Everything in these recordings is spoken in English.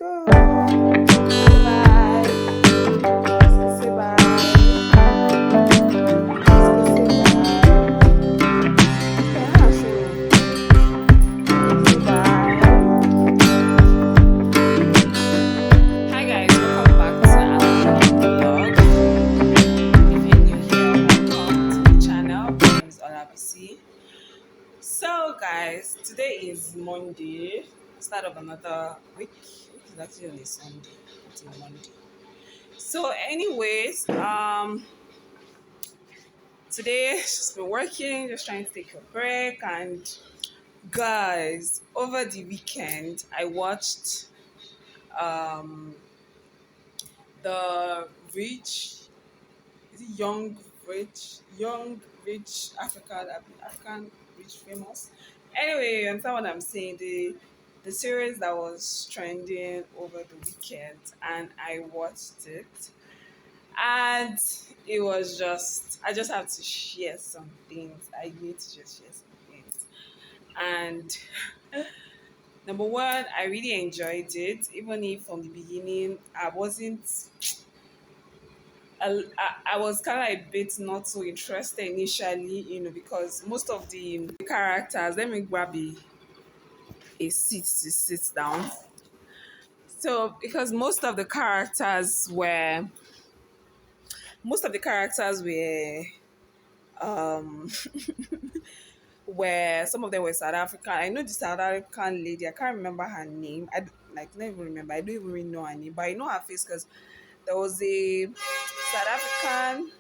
go. Bye. Say bye. Say bye. Yeah, sure. Say bye. Hi guys, welcome back to another vlog. If you're new here, welcome to the channel. My name is Olabisi. So guys, today is Monday, start of another week. Week is actually on a Sunday, not a Monday. So, anyways, today just been working, just trying to take a break, and guys, over the weekend I watched um the rich, is it young rich African rich famous. Anyway, you understand what I'm saying? The series that was trending over the weekend, and I watched it, and it was just I just have to share some things. I need to just share some things. And number one, I really enjoyed it, even if from the beginning I wasn't. I was kind of a bit not so interested initially, because most of the characters. Let me grab a seat to sit down. So, because most of the characters were um where some of them were South African. I know the South African lady. I can't remember her name. Like not even remember. I don't even really know her name, but I know her face because there was a South African.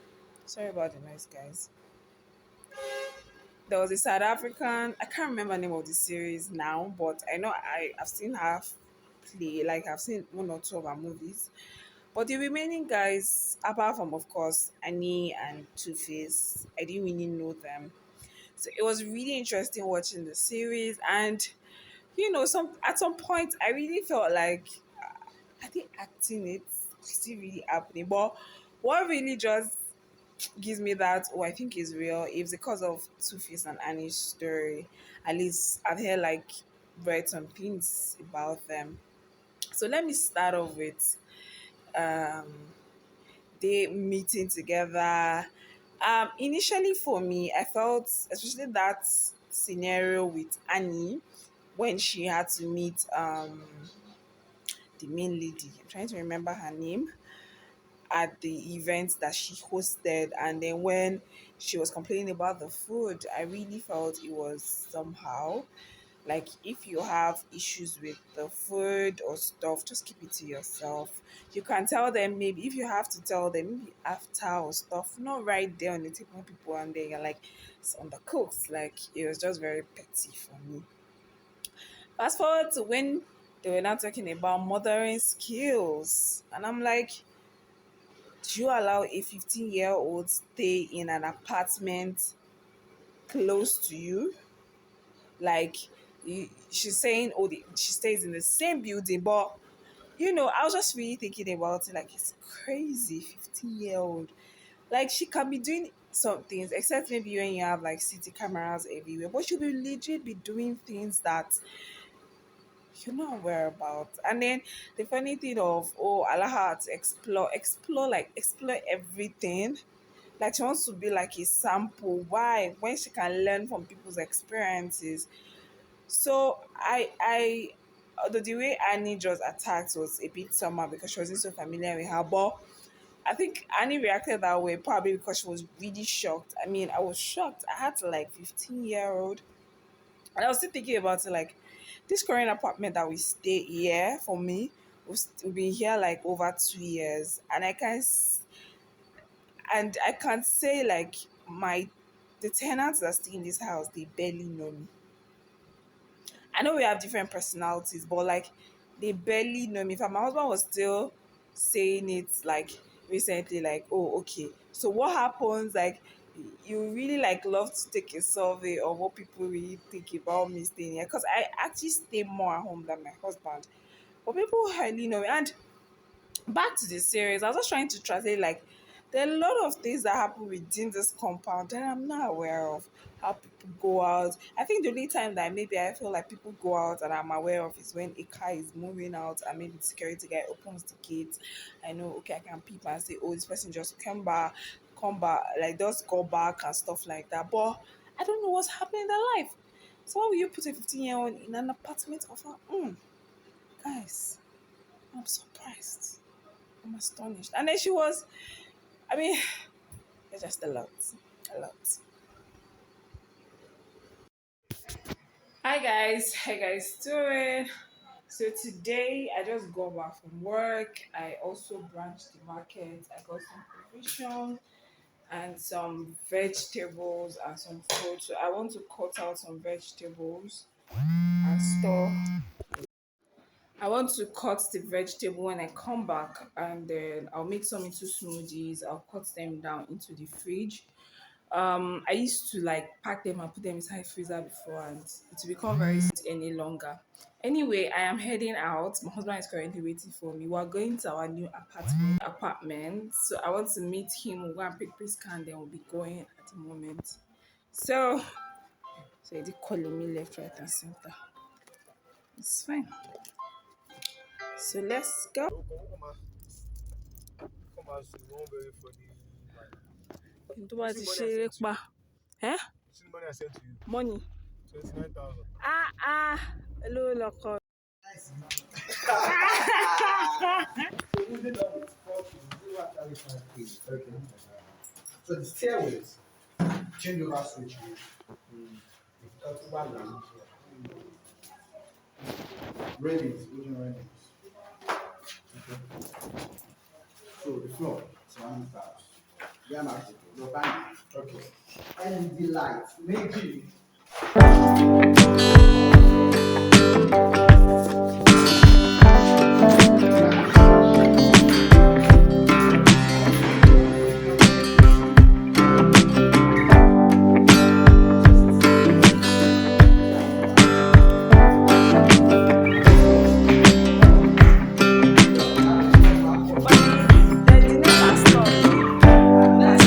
Sorry about the noise, guys. There was a South African. I can't remember the name of the series now, but I know I've seen her play. Like I've seen one or two of her movies. But the remaining guys, apart from of course Annie and Two Face, I didn't really know them. So it was really interesting watching the series, and some at some point I really felt like I think acting it still really happening. But what really just gives me that I think is real is because of Two Face and Annie's story. At least I've heard read some things about them. So let me start off with um they meeting together. Initially for me, I felt especially that scenario with Annie when she had to meet the main lady. I'm trying to remember her name at the event that she hosted, and then when she was complaining about the food, I really felt it was somehow like if you have issues with the food or stuff, just keep it to yourself. You can tell them, maybe if you have to tell them, maybe after or stuff, not right there on the table when people and then you're like it's on the cooks. Like it was just very petty for me. Fast forward to when they were now talking about mothering skills, and I'm like, do you allow a 15-year-old stay in an apartment close to you? Like, she's saying, oh, she stays in the same building, but I was just really thinking about it. Like, it's crazy, 15-year-old. Like, she can be doing some things, except maybe when you have like city cameras everywhere, but she'll be legit be doing things that you're not aware about. And then the funny thing of, oh, allow her to explore everything. Like she wants to be like a sample. Why? When she can learn from people's experiences. So although the way Annie just attacked was a bit somehow because she wasn't so familiar with her, but I think Annie reacted that way probably because she was really shocked. I mean, I was shocked. I had to like 15-year-old, and I was still thinking about it like this current apartment that we stay here for me. We've been here like over 2 years, and I can say like my the tenants that stay in this house, they barely know me. I know we have different personalities, but like they barely know me. In fact, my husband was still saying it like recently, like, oh, okay. So what happens? Like, you really like love to take a survey of what people really think about me staying here because I actually stay more at home than my husband. But people hardly know me. And back to the series, I was just trying to translate like There are a lot of things that happen within this compound that I'm not aware of. How people go out. I think the only time that maybe I feel like people go out and I'm aware of is when a car is moving out and maybe the security guy opens the gate. I know, okay, I can peep and say, oh, this person just come back, like just go back and stuff like that. But I don't know what's happening in their life. So why will you put a 15-year-old in an apartment of her own? Guys, I'm surprised. I'm astonished. And then she was, I mean, it's just a lot. A lot. Hi guys, doing? So today I just got back from work. I also branched the market. I got some provision and some vegetables and some fruit. So I want to cut out some vegetables and store. I want to cut the vegetable when I come back and then I'll make some into smoothies. I'll cut them down into the fridge. I used to like pack them and put them inside freezer before and it will become very sweet any longer. Anyway, I am heading out. My husband is currently waiting for me. We're going to our new apartment. So I want to meet him. We'll go and pick this can, then we'll be going at the moment. So so they calling me left, right, and center. It's fine. So let's go. Tó bá ti ṣeré pa. Eh? See the money I sent to you. Money. 29,000. Hello, loco. So we did that with 40. We were at 35K. Okay. So the stairways, change over switch. Railings, wooden railings. Okay. So the floor, surrounding tiles. They are not your bank. Okay. LED lights, maybe. The never stop. Let's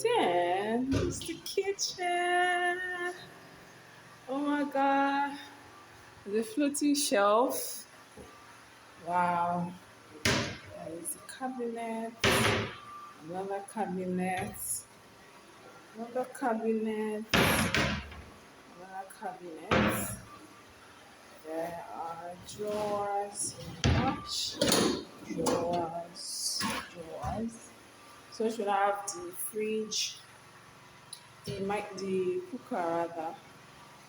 Then it's the kitchen. The floating shelf. Wow. There is a cabinet, another cabinet, another cabinet, another cabinet. There are drawers, much drawers. So should I have the fridge, the cooker rather,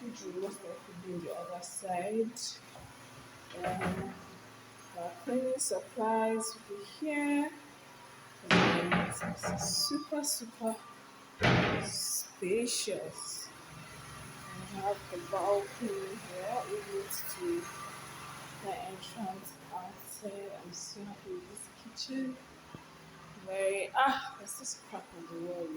which will most likely be on the other side. Then our cleaning supplies will be here. And it's super spacious. And I have the balcony here. It leads to the entrance outside. I'm so happy with this kitchen. There's this crack on the wall.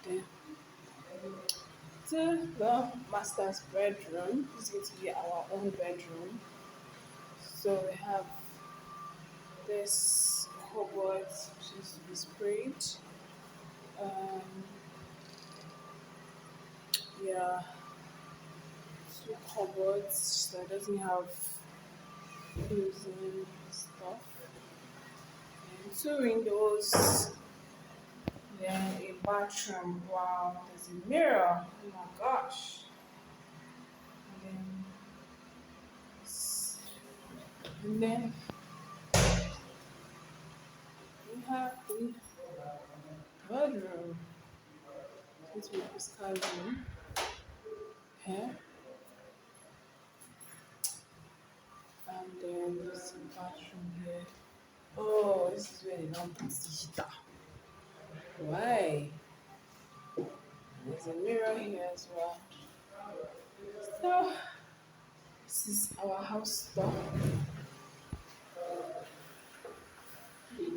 Okay. So the master's bedroom is going to be our own bedroom. So we have this cupboard which needs to be sprayed. Um, yeah, two cupboards that doesn't have closing stuff. And two windows. Then a bathroom. Wow, there's a mirror. Oh my gosh. And then, and then we have the bedroom. This will be Pascal's room. Here. And then there's a bathroom here. Oh, this is where they don't put the heater. Why? There's a mirror here as well. So, this is our house door.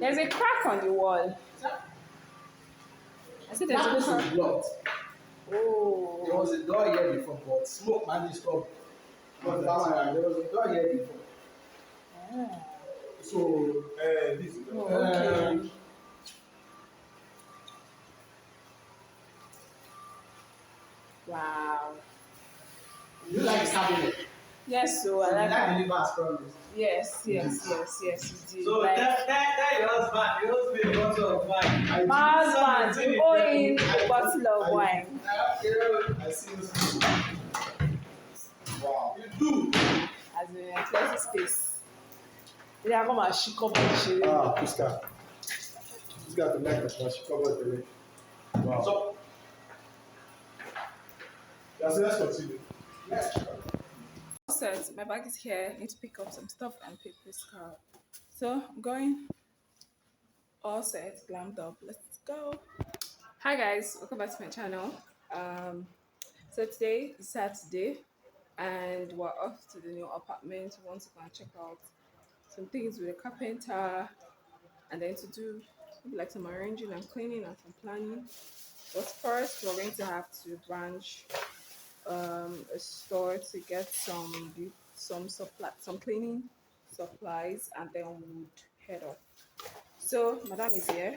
There's a crack on the wall. I said there's That a place crack. is blocked. There Oh. was a door here before, but smoke managed to stop. There was a door here before. Ah. So, Oh, okay. Wow. you like cabinet? Yes, so I You like like how. the liver promise. Yes, you did. So Like, that your husband, he owes me a bottle of wine. my husband, you owe him a bottle of wine. I see you. Wow. You do. As in, clear his face. Yeah, come and she come and she. Krista. He's got the necklace, but she covered the leg. Wow. So, let's continue. Yes. Set, my bag is here. I need to pick up some stuff and pick this car. So I'm going all set, glammed up. Let's go. Hi guys, welcome back to my channel. So today is Saturday and we're off to the new apartment. We want to go and check out some things with the carpenter and then to do maybe like some arranging and cleaning and some planning. But first we're going to have to branch a store to get some cleaning supplies, and then we would head off. So madam is here.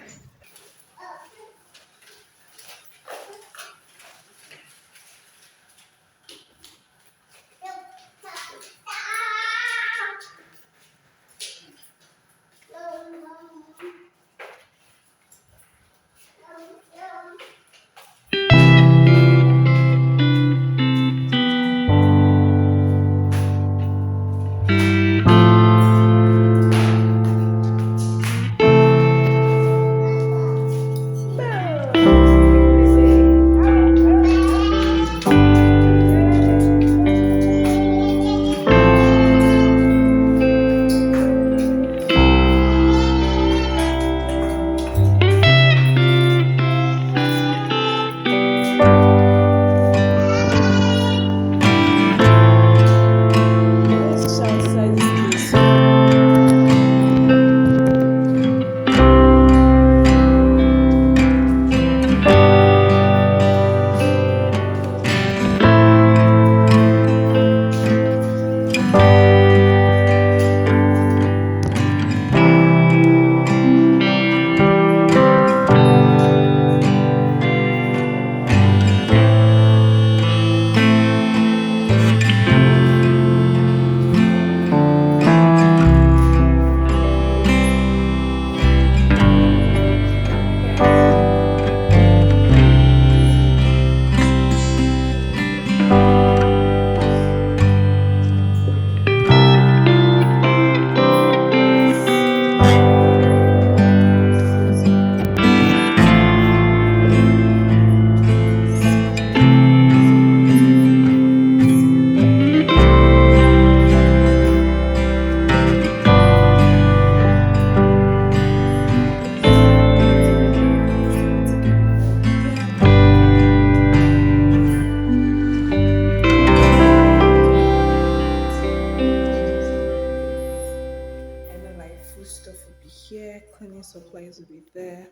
supplies will be there.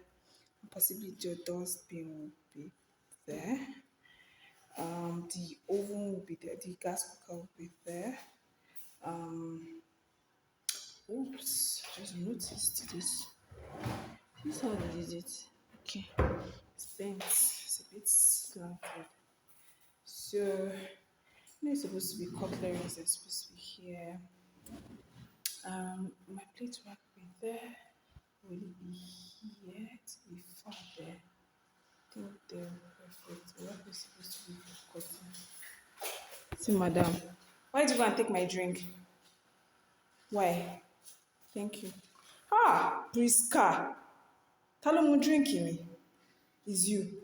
Possibly the dustbin will be there. The oven will be there. The gas cooker will be there. Oops, I just noticed this. This is how they did it. Okay, it's bent. It's a bit slanted. So, it's supposed to be cutleries. They're supposed to be here. My plate rack will be there. Will it be here? To be far there. I think they're perfect. The rack is supposed to be for cutting. See, madam, why did you go and take my drink? Why? Thank you. Ah, Priska. Tell him drink me. Is you.